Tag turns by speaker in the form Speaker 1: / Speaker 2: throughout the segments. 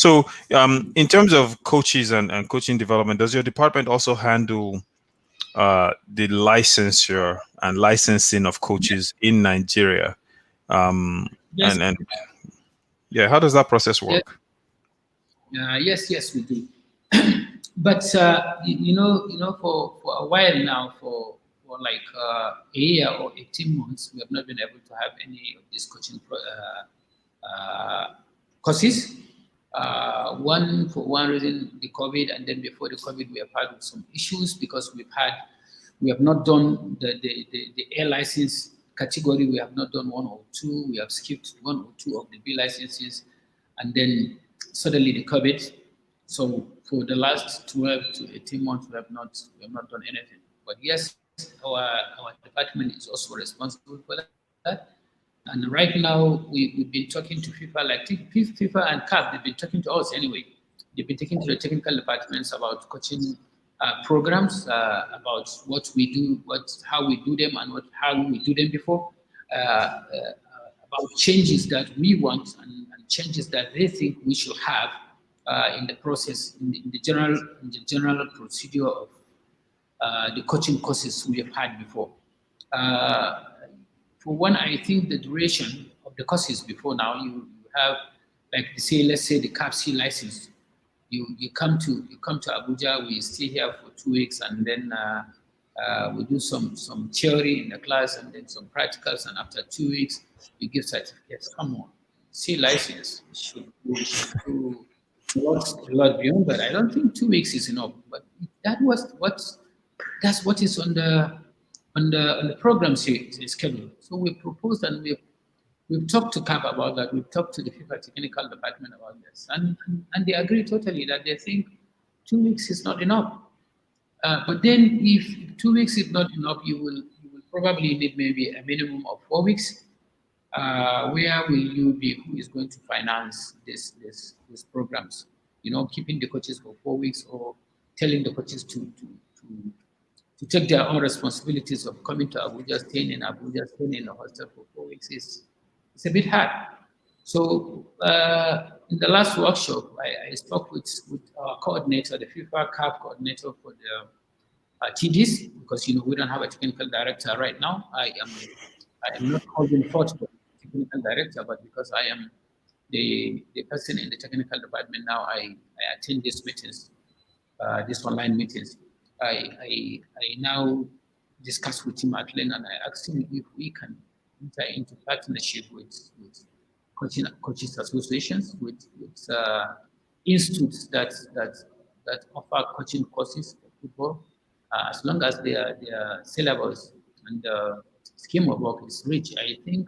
Speaker 1: So in terms of coaches and coaching development, does your department also handle the licensure and licensing of coaches in Nigeria?
Speaker 2: Yes.
Speaker 1: And yeah, how does that process
Speaker 2: Yes.
Speaker 1: work?
Speaker 2: Yes, we do. But for a while now, for like a year or 18 months, we have not been able to have any of these coaching courses. For one reason, the COVID, and then before the COVID, we have had some issues because we have not done the A license category. We have not done one or two. We have skipped one or two of the B licenses, and then suddenly the COVID. So for the last 12 to 18 months, we have not done anything. But yes, our department is also responsible for that. And right now, we've been talking to FIFA, like FIFA and CAF, they've been talking to us anyway. They've been talking to the technical departments about coaching programs, about what we do, how we do them, and how we do them before, about changes that we want and changes that they think we should have in the process, in the general procedure of the coaching courses we have had before. For one, I think the duration of the courses before now, you have, like say, let's say the CAPC license. You come to Abuja, we stay here for 2 weeks, and then we do some theory in the class, and then some practicals, and after 2 weeks, we give certificates. Come on, C license should do a lot beyond that. I don't think 2 weeks is enough, but that's what is on the program schedule. So we proposed, and we've talked to CAP about that. We've talked to the FIFA technical department about this, and they agree totally that they think 2 weeks is not enough. But then, if 2 weeks is not enough, you will probably need maybe a minimum of 4 weeks. Where will you be? Who is going to finance these programs? Keeping the coaches for 4 weeks, or telling the coaches to take their own responsibilities of coming to Abuja, staying in Abuja, staying in a hostel for 4 weeks it's a bit hard. So in the last workshop, I spoke with our coordinator, the FIFA CAF coordinator for the TDs, because we don't have a technical director right now. I am not holding forth for the technical director, but because I am the person in the technical department now, I attend these meetings, these online meetings. I now discuss with him at length, and I asked him if we can enter into partnership with coaches associations, with institutes that offer coaching courses for football, as long as their syllabus and the scheme of work is rich. I think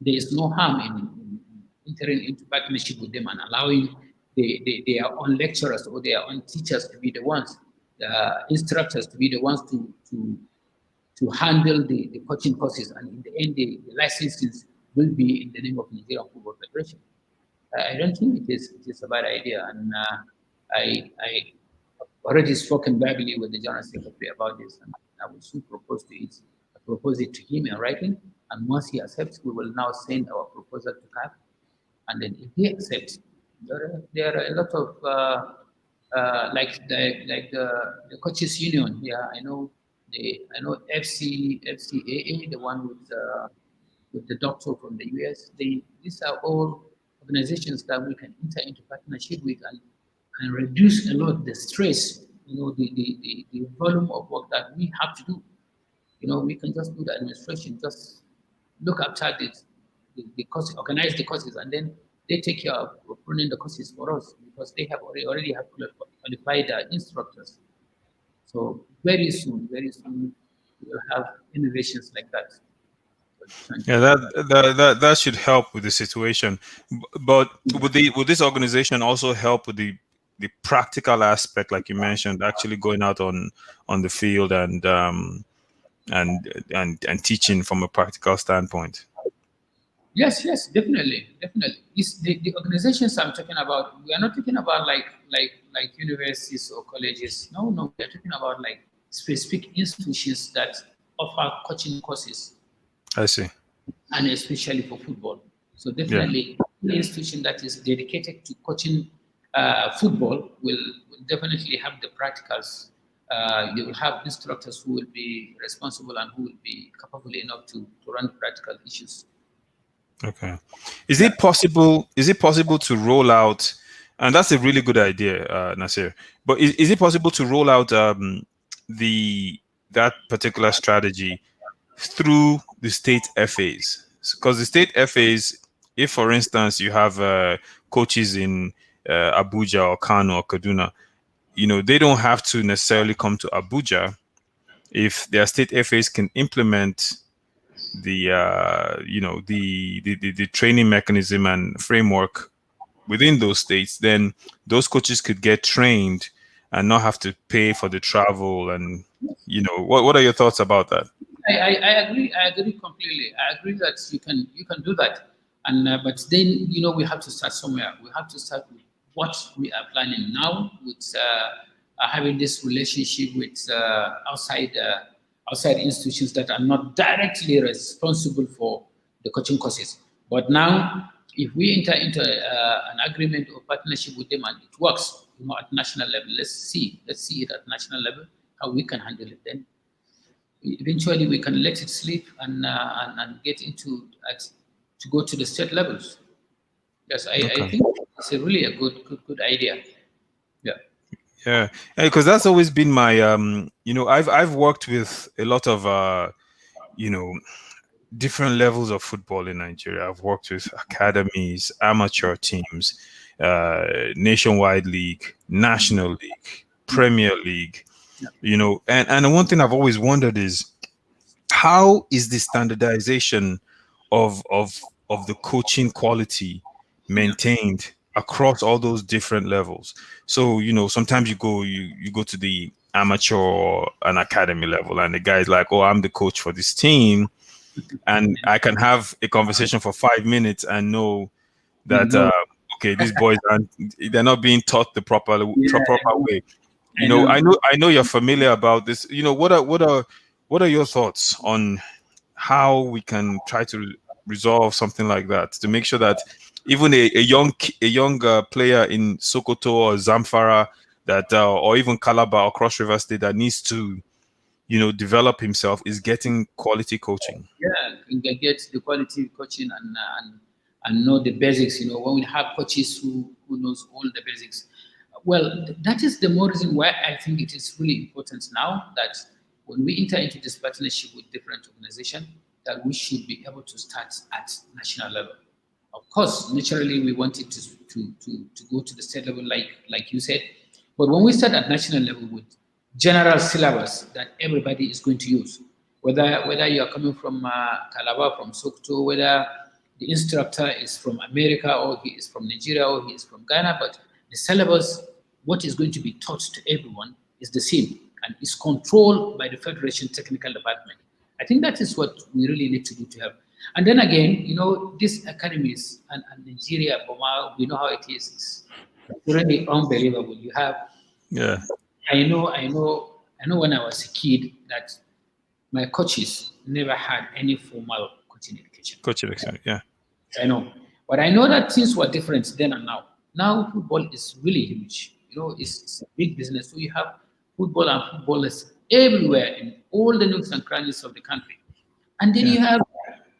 Speaker 2: there is no harm in entering into partnership with them and allowing their own lecturers or their own teachers to be the ones, instructors to be the ones to handle the coaching courses, and in the end, the licenses will be in the name of Nigerian Football Federation. I don't think it is a bad idea, and I already spoken verbally with the General Secretary about this, and I will soon propose it to him in writing, and once he accepts, we will now send our proposal to CAF, and then if he accepts, there are a lot of like the coaches union here. I know FCAA, the one with the doctor from the US. These are all organizations that we can enter into partnership with and reduce a lot the stress. The volume of work that we have to do. We can just do the administration, just look after the courses, organize the courses, and then they take care of running the courses for us, because they have already have qualified instructors. So very soon, we will have innovations like that.
Speaker 1: Yeah, that should help with the situation. But would this organization also help with the practical aspect, like you mentioned, actually going out on the field and teaching from a practical standpoint?
Speaker 2: Yes, definitely. It's the organizations I'm talking about. We are not talking about like universities or colleges. No, we are talking about like specific institutions that offer coaching courses.
Speaker 1: I see.
Speaker 2: And especially for football. So definitely, any institution that is dedicated to coaching football will definitely have the practicals. You will have instructors who will be responsible and who will be capable enough to run practical issues.
Speaker 1: Okay. Is
Speaker 2: Yeah.
Speaker 1: it possible? Is it possible to roll out? And that's a really good idea, Nasir. But is it possible to roll out the that particular strategy through the state FAs? Because the state FAs, if for instance you have coaches in Abuja or Kano or Kaduna, they don't have to necessarily come to Abuja. If their state FAs can implement the the training mechanism and framework within those states, then those coaches could get trained and not have to pay for the travel. And what are your thoughts about that?
Speaker 2: I agree. I agree completely. I agree that you can do that, and but then we have to start somewhere. We have to start with what we are planning now, with having this relationship with outside institutions that are not directly responsible for the coaching courses. But now, if we enter into an agreement or partnership with them and it works, at national level, let's see it at national level how we can handle it. Then eventually we can let it sleep and get into to go to the state levels. Yes, I
Speaker 1: Okay.
Speaker 2: think it's really a good idea. Yeah.
Speaker 1: Yeah, because that's always been my I've worked with a lot of you know different levels of football in Nigeria. I've worked with academies, amateur teams, nationwide league, national league, Premier League. And one thing I've always wondered is, how is the standardization of the coaching quality
Speaker 2: Yeah.
Speaker 1: maintained across all those different levels? So sometimes you go to the amateur or an academy level, and the guy's like, oh, I'm the coach for this team, and I can have a conversation for 5 minutes and know
Speaker 2: You
Speaker 1: that
Speaker 2: know.
Speaker 1: okay, these boys they're not being taught the
Speaker 2: Yeah,
Speaker 1: proper
Speaker 2: I know.
Speaker 1: way.
Speaker 2: I know.
Speaker 1: I know you're familiar about this. What are your thoughts on how we can try to resolve something like that, to make sure that even a young player in Sokoto or Zamfara, that or even Calabar or Cross River State, that needs to develop himself, is getting quality coaching?
Speaker 2: Yeah, you can get the quality coaching and know the basics. When we have coaches who knows all the basics, well, that is the more reason why I think it is really important now that when we enter into this partnership with different organizations, that we should be able to start at national level. Of course, naturally, we want it to go to the state level, like you said. But when we start at national level with general syllabus that everybody is going to use, whether you are coming from Calabar, from Sokoto, whether the instructor is from America or he is from Nigeria or he is from Ghana, but the syllabus, what is going to be taught to everyone, is the same and is controlled by the Federation Technical Department. I think that is what we really need to do to help. And then again, these academies and Nigeria, Boma, we know how it is. It's really unbelievable. You have,
Speaker 1: Yeah,
Speaker 2: I know when I was a kid that my coaches never had any formal coaching education.
Speaker 1: coaching experience. Yeah,
Speaker 2: I know. But I know that things were different then and now. Now football is really huge. It's a big business. So you have football and footballers everywhere in all the nooks and crannies of the country. And then
Speaker 1: yeah,
Speaker 2: you have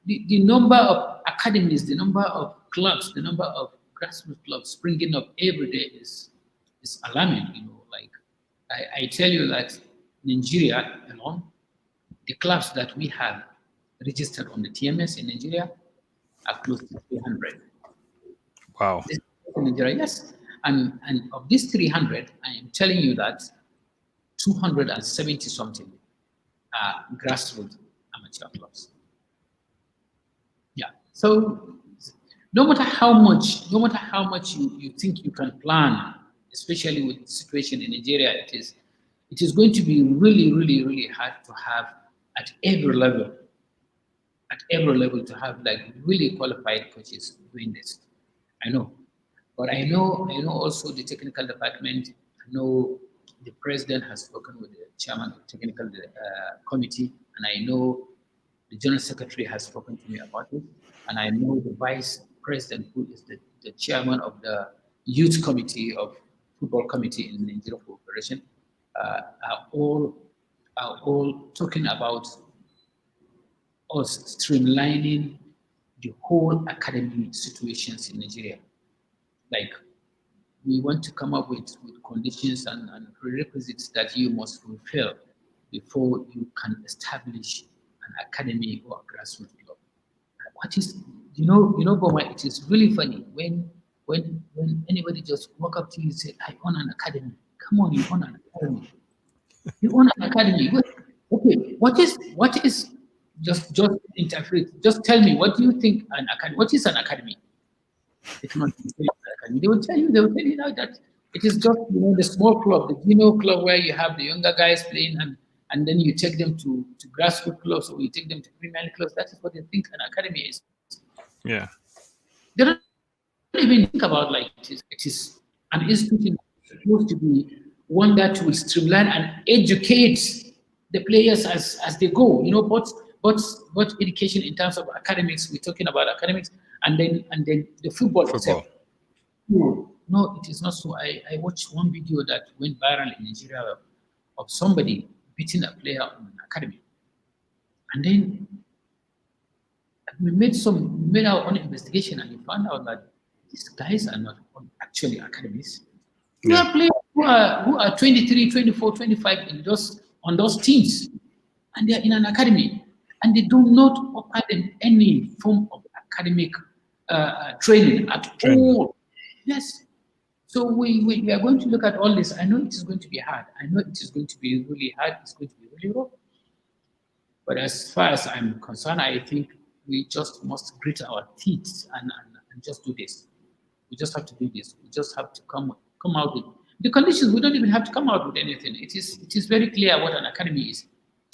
Speaker 2: the number of academies, the number of clubs, the number of grassroots clubs springing up every day is alarming. Like I tell you that Nigeria alone, the clubs that we have registered on the TMS in Nigeria are close to 300.
Speaker 1: wow,
Speaker 2: This in Nigeria, yes. And of these 300, I am telling you that 270 something are grassroots amateur clubs. Yeah. So no matter how much you think you can plan, especially with the situation in Nigeria, it is going to be really, really, really hard to have at every level, to have like really qualified coaches doing this. I know. But I know also the technical department. I know the president has spoken with the chairman of the technical committee, and I know the general secretary has spoken to me about it, and I know the vice president, who is the chairman of the youth committee of football committee in Nigeria Corporation, are all talking about us streamlining the whole academy situations in Nigeria. Like, we want to come up with conditions and prerequisites that you must fulfill before you can establish an academy or a grassroots club. What is, Boma, it is really funny when anybody just walk up to you and say, I own an academy. Come on, you own an academy. You own an academy. Okay, what is just interpret. Just tell me, what do you think an academy? What is an academy? If not, they will tell you now that it is just the small club, the junior club where you have the younger guys playing, and then you take them to grassroots clubs, or you take them to Premier League clubs. That is what they think an academy is.
Speaker 1: Yeah.
Speaker 2: They don't even think about like it is an institution supposed to be one that will streamline and educate the players as they go. But education in terms of academics. We're talking about academics, and then the football itself. No, it is not so. I watched one video that went viral in Nigeria of somebody beating a player on an academy, and then we made our own investigation, and we found out that these guys are not actually academies. They are players who are 23, 24, 25 on those teams, and they are in an academy, and they do not offer them any form of academic training at all. Yes. So we are going to look at all this. I know it is going to be hard. I know it is going to be really hard. It's going to be really rough. But as far as I'm concerned, I think we just must grit our teeth and just do this. We just have to do this. We just have to come out with the conditions. We don't even have to come out with anything. It is very clear what an academy is.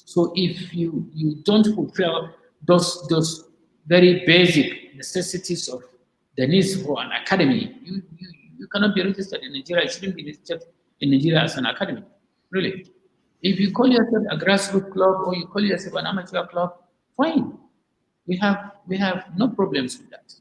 Speaker 2: So if you don't fulfill those very basic necessities of the needs for an academy, you cannot be registered in Nigeria. You shouldn't be registered in Nigeria as an academy, really. If you call yourself a grassroots club or you call yourself an amateur club, fine. We have no problems with that.